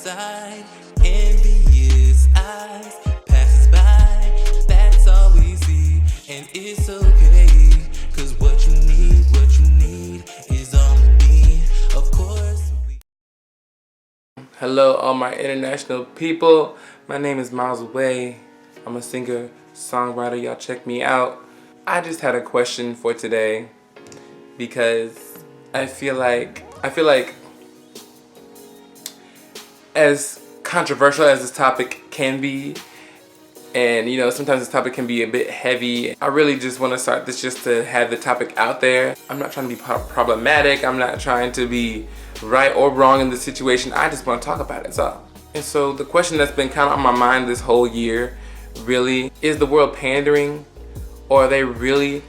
side, envious eyes passes by. That's all we see, and it's okay, cause what you need is on me. Of course. Hello all my international people. My name is Myles Awai. I'm a singer, songwriter. Y'all check me out. I just had a question for today because I feel like as controversial as this topic can be, and you know, sometimes this topic can be a bit heavy, I really just want to start this just to have the topic out there. I'm not trying to be problematic. I'm not trying to be right or wrong in the situation. I just want to talk about it, so. And so the question that's been kind of on my mind this whole year, really, is the world pandering, or are they really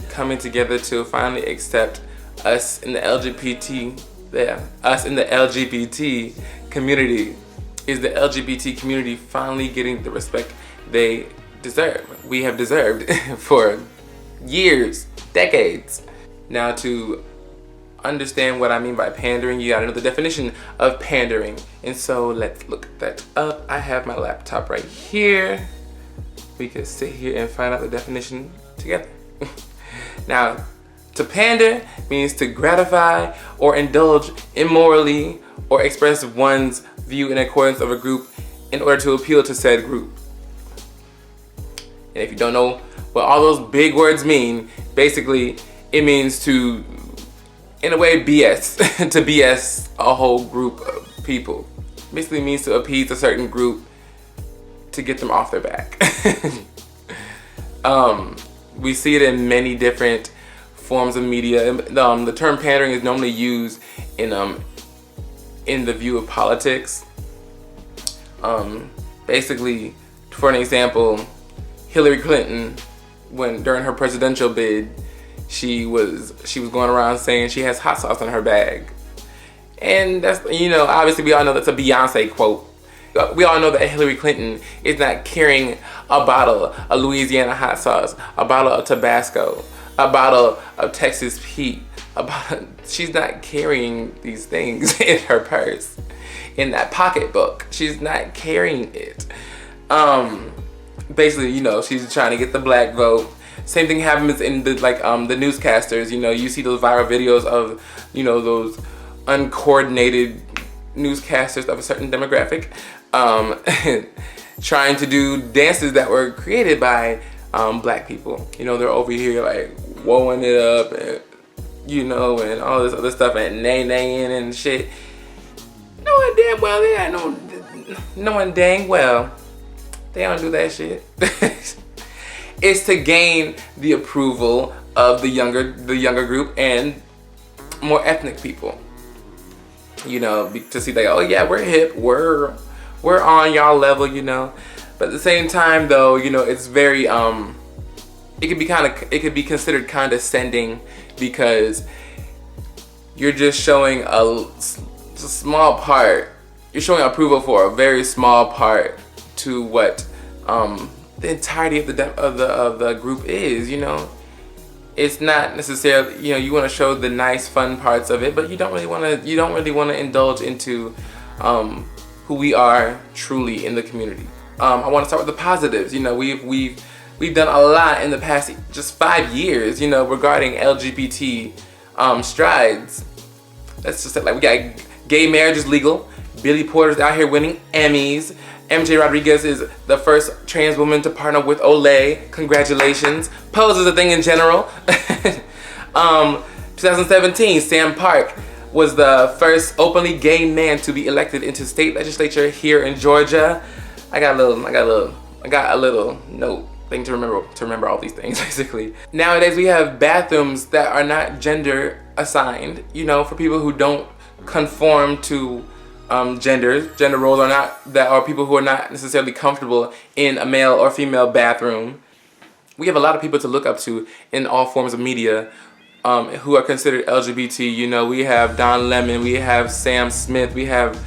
coming together to finally accept us in the LGBT community? Is the LGBT community finally getting the respect they deserve? We have deserved for years, decades. Now, to understand what I mean by pandering, you gotta know the definition of pandering. And so let's look that up. I have my laptop right here. We can sit here and find out the definition together. Now, to pander means to gratify or indulge immorally or express one's view in accordance of a group in order to appeal to said group. And if you don't know what all those big words mean, basically it means to, in a way, BS, to BS a whole group of people. Basically means to appease a certain group to get them off their back. We see it in many different forms of media. The term pandering is normally used in the view of politics. Basically, for an example, Hillary Clinton, during her presidential bid, she was going around saying she has hot sauce in her bag. And that's, you know, obviously we all know that's a Beyonce quote. We all know that Hillary Clinton is not carrying a bottle of Louisiana hot sauce, a bottle of Tabasco, a bottle of Texas Pete. She's not carrying these things in her purse, in that pocketbook. She's not carrying it. Basically, you know, she's trying to get the black vote. Same thing happens in the the newscasters. You know, you see those viral videos of, you know, those uncoordinated newscasters of a certain demographic trying to do dances that were created by black people. You know, they're over here like woeing it up, and you know, and all this other stuff, and nay-naying and shit. Knowing damn well they don't do that shit. It's to gain the approval of the younger group and more ethnic people. You know, to see like, oh yeah, we're hip, we're on y'all level, you know. But at the same time, though, you know, it's very it could be considered condescending, because you're just showing a small part. You're showing approval for a very small part to what the entirety of the group is. You know, it's not necessarily, you know, you want to show the nice, fun parts of it, but you don't really want to indulge into who we are truly in the community. I want to start with the positives. You know, we've done a lot in the past just 5 years, you know, regarding LGBT strides. Let's just say, like, we got gay marriage is legal. Billy Porter's out here winning Emmys. MJ Rodriguez is the first trans woman to partner with Olay. Congratulations. Pose is a thing in general. 2017, Sam Park was the first openly gay man to be elected into state legislature here in Georgia. I got a little note thing to remember all these things, basically. Nowadays we have bathrooms that are not gender assigned, you know, for people who don't conform to gender roles, or not, that are people who are not necessarily comfortable in a male or female bathroom. We have a lot of people to look up to in all forms of media who are considered LGBT. You know, we have Don Lemon, we have Sam Smith, we have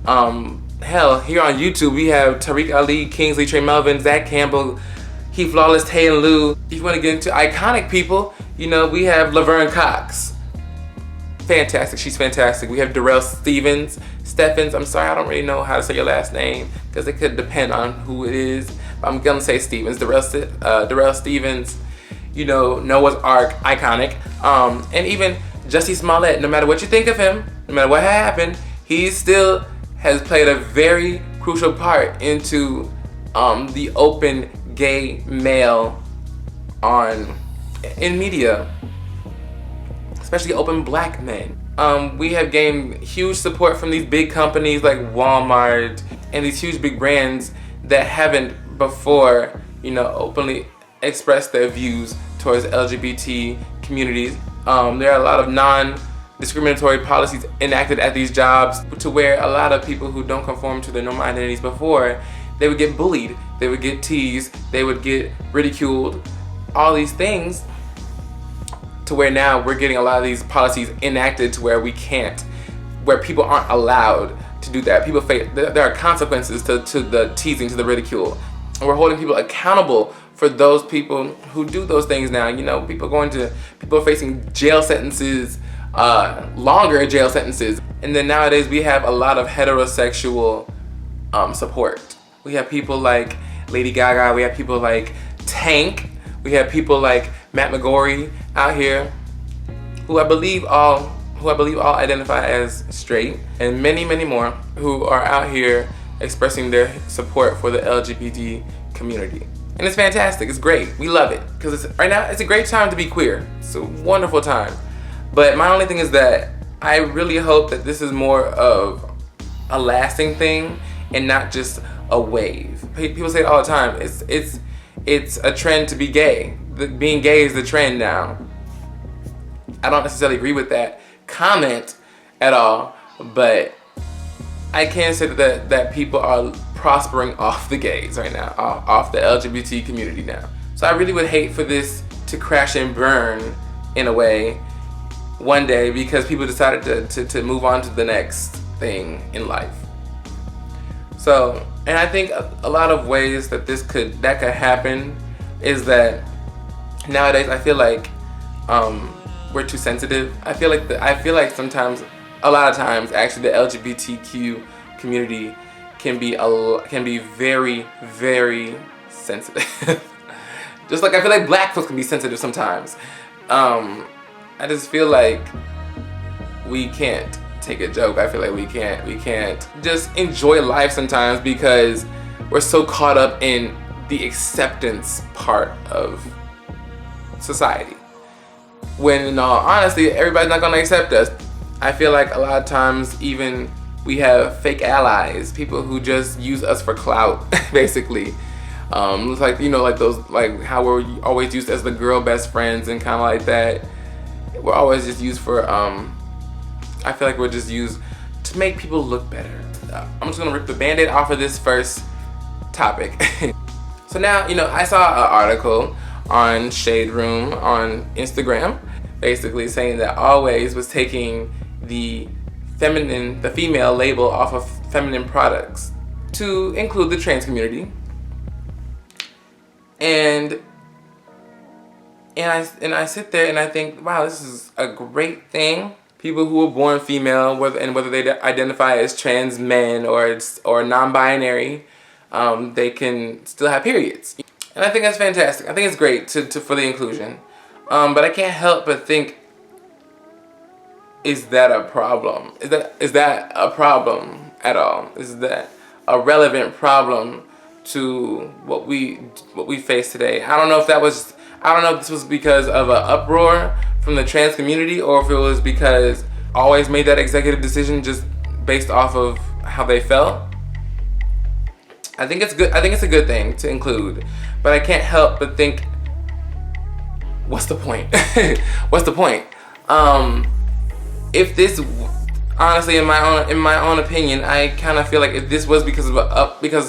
hell, here on YouTube we have Tariq Ali, Kingsley, Trey Melvin, Zach Campbell, Heath Lawless, Tay and Lou. If you want to get into iconic people, you know, we have Laverne Cox. fantastic. She's fantastic. We have Darrell Steffens. I'm sorry, I don't really know how to say your last name because it could depend on who it is. I'm gonna say Stevens. Darrell Stevens. You know, Noah's Ark, iconic. And even Jussie Smollett. No matter what you think of him, no matter what happened, he still has played a very crucial part into the open gay male in media, especially open black men. We have gained huge support from these big companies like Walmart and these huge big brands that haven't before, you know, openly expressed their views towards LGBT communities. There are a lot of non-discriminatory policies enacted at these jobs to where a lot of people who don't conform to their normal identities before, they would get bullied, they would get teased, they would get ridiculed, all these things, to where now we're getting a lot of these policies enacted to where we can't, where people aren't allowed to do that. People face, there are consequences to the teasing, to the ridicule. And we're holding people accountable for those people who do those things now. You know, people are facing jail sentences, longer jail sentences. And then nowadays we have a lot of heterosexual support. We have people like Lady Gaga, we have people like Tank, we have people like Matt McGorry out here, who I believe all identify as straight, and many, many more who are out here expressing their support for the LGBT community. And it's fantastic, it's great, we love it. Because right now, it's a great time to be queer. It's a wonderful time. But my only thing is that I really hope that this is more of a lasting thing and not just a wave. People say it all the time, it's a trend to be gay. Being gay is the trend now. I don't necessarily agree with that comment at all, but I can say that people are prospering off the gays right now, off the LGBT community now. So I really would hate for this to crash and burn in a way one day because people decided to move on to the next thing in life. So, and I think a lot of ways that could happen is that nowadays I feel like we're too sensitive. I feel like sometimes, a lot of times, actually, the LGBTQ community can be very, very sensitive. Just like I feel like black folks can be sensitive sometimes. I just feel like we can't take a joke. I feel like we can't just enjoy life sometimes because we're so caught up in the acceptance part of society. When in all honesty, everybody's not gonna accept us. I feel like a lot of times even we have fake allies, people who just use us for clout, basically. It's like, you know, like those, like how we're always used as the girl best friends and kind of like that. We're always just used for, I feel like we're just used to make people look better. I'm just gonna rip the band-aid off of this first topic. So now, you know, I saw an article on Shade Room on Instagram, basically saying that Always was taking the female label off of feminine products to include the trans community. And I sit there and I think, wow, this is a great thing. People who were born female, whether they identify as trans men or non-binary, they can still have periods. And I think that's fantastic. I think it's great for the inclusion. But I can't help but think, is that a problem? Is that a problem at all? Is that a relevant problem to what we face today? I don't know if this was because of an uproar from the trans community or if it was because Always made that executive decision just based off of how they felt. I think it's good. I think it's a good thing to include, but I can't help but think, what's the point? What's the point? If this, honestly, in my own opinion, I kind of feel like if this was because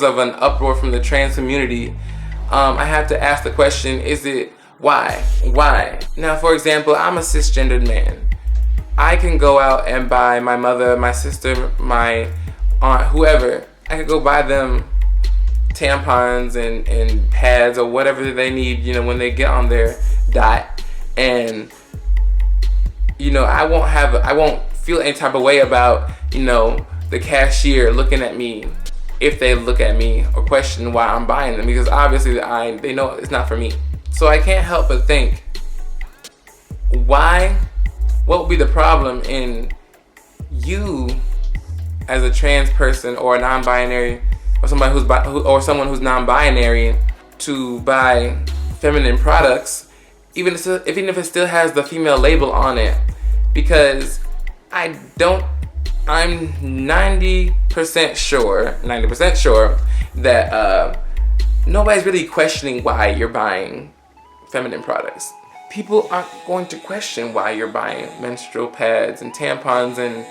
of an uproar from the trans community, I have to ask the question: is it why? Why? Now, for example, I'm a cisgendered man. I can go out and buy my mother, my sister, my aunt, whoever. I could go buy them tampons and pads or whatever they need, you know, when they get on their dot. And I won't feel any type of way about, the cashier looking at me if they look at me or question why I'm buying them, because obviously they know it's not for me. So I can't help but think, what would be the problem in you as a trans person or a non-binary or someone who's non-binary to buy feminine products, even if it still has the female label on it? Because I'm 90% sure that nobody's really questioning why you're buying feminine products. People aren't going to question why you're buying menstrual pads and tampons and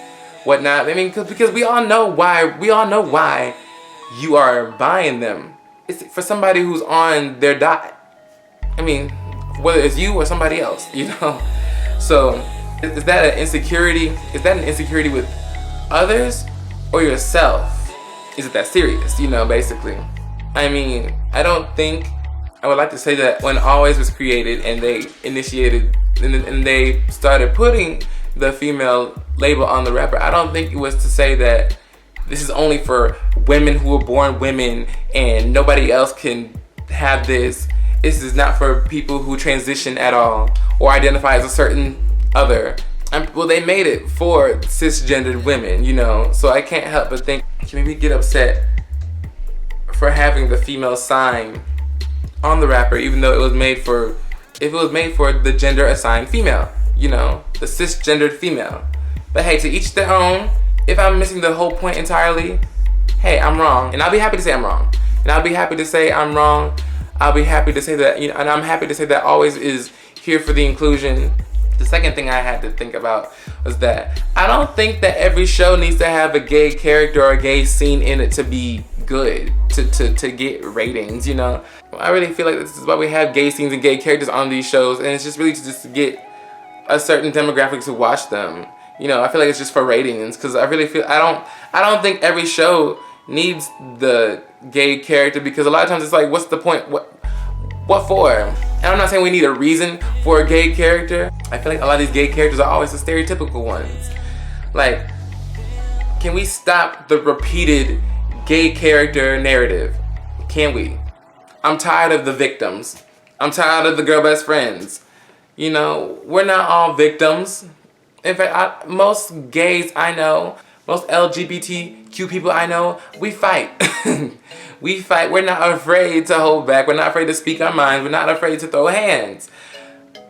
whatnot. I mean, because we all know why you are buying them. It's for somebody who's on their diet. I mean, whether it's you or somebody else, So, is that an insecurity? Is that an insecurity with others or yourself? Is it that serious? Basically. I mean, I would like to say that when Always was created and they initiated and they started putting the female label on the rapper, I don't think it was to say that this is only for women who were born women and nobody else can have this. This is not for people who transition at all or identify as a certain other. Well, they made it for cisgendered women, so I can't help but think, can we get upset for having the female sign on the rapper, even though if it was made for the gender assigned female, the cisgendered female. But hey, to each their own. If I'm missing the whole point entirely, hey, I'm wrong, and I'll be happy to say I'm wrong, and I'll be happy to say I'm wrong. I'll be happy to say that, and I'm happy to say that Always is here for the inclusion. The second thing I had to think about was that I don't think that every show needs to have a gay character or a gay scene in it to be good, to get ratings, I really feel like this is why we have gay scenes and gay characters on these shows, and it's just really to get a certain demographic to watch them. I feel like it's just for ratings, because I really feel I don't think every show needs the gay character, because a lot of times it's like, what's the point? What for? And I'm not saying we need a reason for a gay character. I feel like a lot of these gay characters are always the stereotypical ones. Like, can we stop the repeated gay character narrative? Can we? I'm tired of the victims. I'm tired of the girl best friends. We're not all victims. In fact, most gays I know, most LGBTQ people I know, we fight. We fight. We're not afraid to hold back. We're not afraid to speak our minds. We're not afraid to throw hands.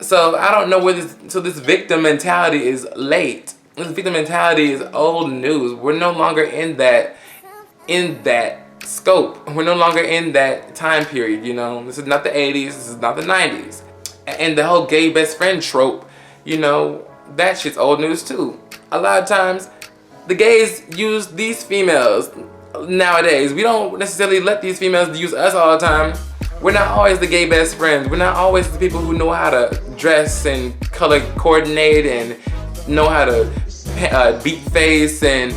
So I don't know where this victim mentality is late. This victim mentality is old news. We're no longer in that scope. We're no longer in that time period, This is not the 80s. This is not the 90s. And the whole gay best friend trope, that shit's old news too. A lot of times, the gays use these females nowadays. We don't necessarily let these females use us all the time. We're not always the gay best friends. We're not always the people who know how to dress and color coordinate and know how to beat face and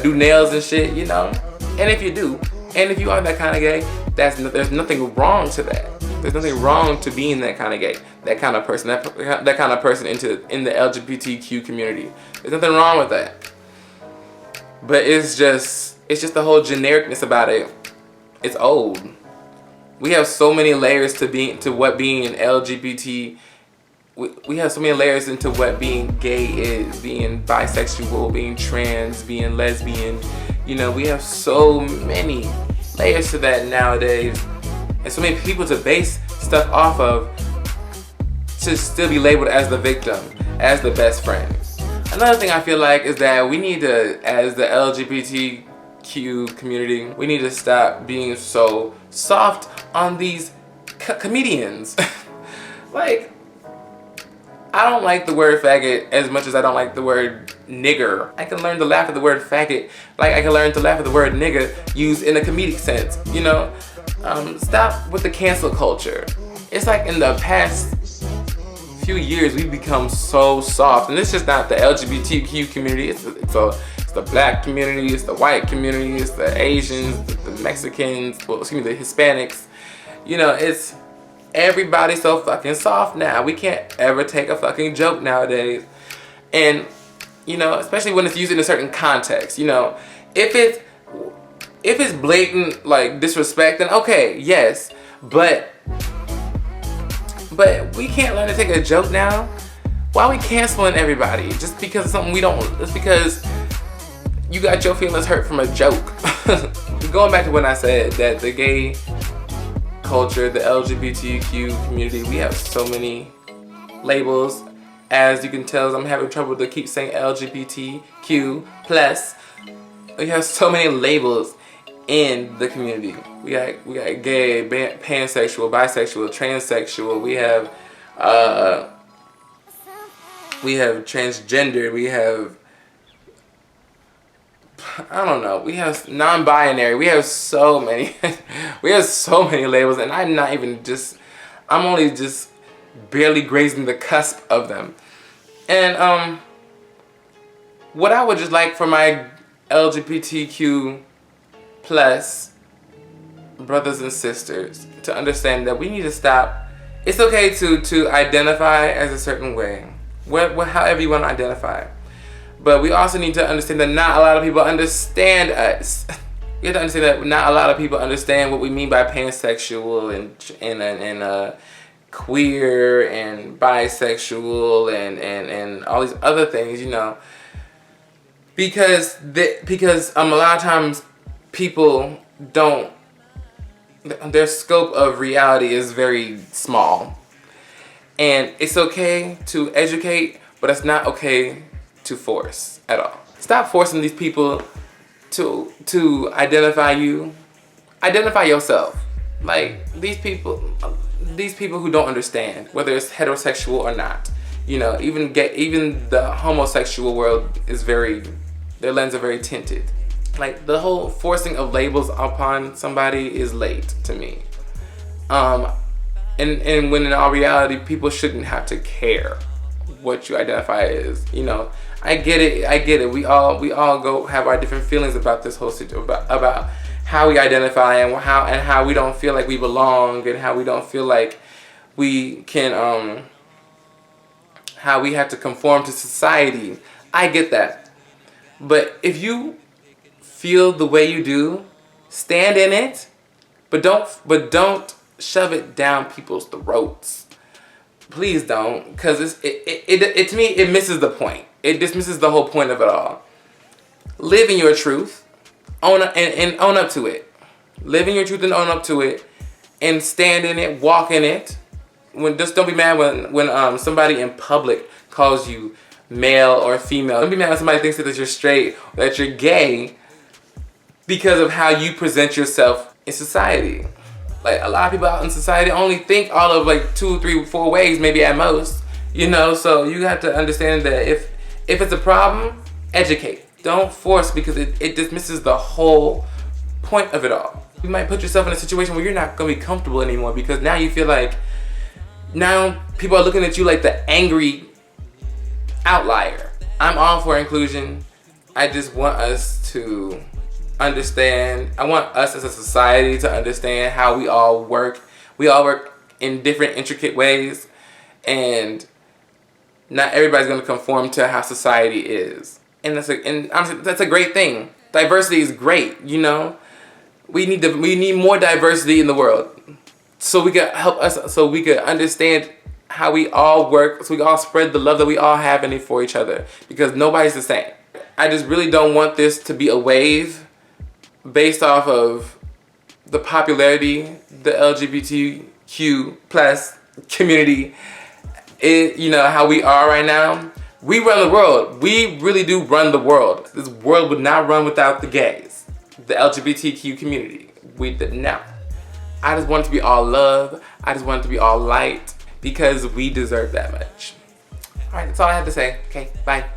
do nails and shit, And if you do, and if you are that kind of gay, there's nothing wrong to that. There's nothing wrong to being that kind of gay, that kind of person, that kind of person in the LGBTQ community. There's nothing wrong with that. But it's just the whole genericness about it. It's old. We have so many layers to what being LGBT. We have so many layers into what being gay is, being bisexual, being trans, being lesbian. We have so many layers to that nowadays. And so many people to base stuff off of to still be labeled as the victim, as the best friend. Another thing I feel like is that we need to, as the LGBTQ community, we need to stop being so soft on these comedians. Like, I don't like the word faggot as much as I don't like the word nigger. I can learn to laugh at the word faggot like I can learn to laugh at the word nigger used in a comedic sense, Stop with the cancel culture. It's like in the past few years we've become so soft, and it's just not the LGBTQ community. It's the black community, it's the white community, it's the Asians, the Mexicans, the Hispanics. It's everybody's so fucking soft now. We can't ever take a fucking joke nowadays. And, you know, especially when it's used in a certain context, you know, if it's blatant, like, disrespect, then okay, yes, but we can't learn to take a joke now. Why are we canceling everybody just because of something we don't, just because you got your feelings hurt from a joke? Going back to when I said that the gay culture, the LGBTQ community, we have so many labels. As you can tell, I'm having trouble to keep saying LGBTQ plus. We have so many labels in the community. We got gay, pansexual, bisexual, transsexual. We have transgender. We have, I don't know. We have non-binary. We have so many. We have so many labels, and I'm only just barely grazing the cusp of them. And what I would just like for my LGBTQ plus brothers and sisters to understand that we need to stop. It's okay to identify as a certain way, however you want to identify, but we also need to understand that not a lot of people understand us. We have to understand that not a lot of people understand what we mean by pansexual and queer and bisexual and all these other things, you know, because a lot of times people don't, their scope of reality is very small, and it's okay to educate, but it's not okay to force at all. Stop forcing these people to identify you. Identify yourself. Like, these people who don't understand whether it's heterosexual or not, you know, even the homosexual world is their lenses are very tinted. Like, the whole forcing of labels upon somebody is late to me. And when in all reality, people shouldn't have to care what you identify as. You know, I get it. We all go have our different feelings about this whole situation, about how we identify and how we don't feel like we belong, and how we don't feel like we can how we have to conform to society. I get that. But if you feel the way you do, stand in it, but don't shove it down people's throats. Please don't, because it to me, it misses the point. It dismisses the whole point of it all. Live in your truth, own up and own up to it. Live in your truth and own up to it, and stand in it, walk in it. Just don't be mad when somebody in public calls you male or female. Don't be mad when somebody thinks that you're straight or that you're gay because of how you present yourself in society. Like, a lot of people out in society only think all of like 2, 3, 4 ways, maybe at most. You know, so you have to understand that if it's a problem, educate. Don't force, because it dismisses the whole point of it all. You might put yourself in a situation where you're not gonna be comfortable anymore, because now you feel like, now people are looking at you like the angry outlier. I'm all for inclusion. I just want us to understand. I want us as a society to understand how we all work. We all work in different intricate ways, and not everybody's going to conform to how society is. And honestly, that's a great thing. Diversity is great, you know. We need more diversity in the world, so we can help us, so we can understand how we all work, so we can all spread the love that we all have in it for each other, because nobody's the same. I just really don't want this to be a wave based off of the popularity the LGBTQ plus community is, you know, how we are right now. We run the world. We really do run the world. This world would not run without the gays, the LGBTQ community. We did not. I just want it to be all love. I just want it to be all light, because we deserve that much. All right, that's all I have to say. Okay, bye.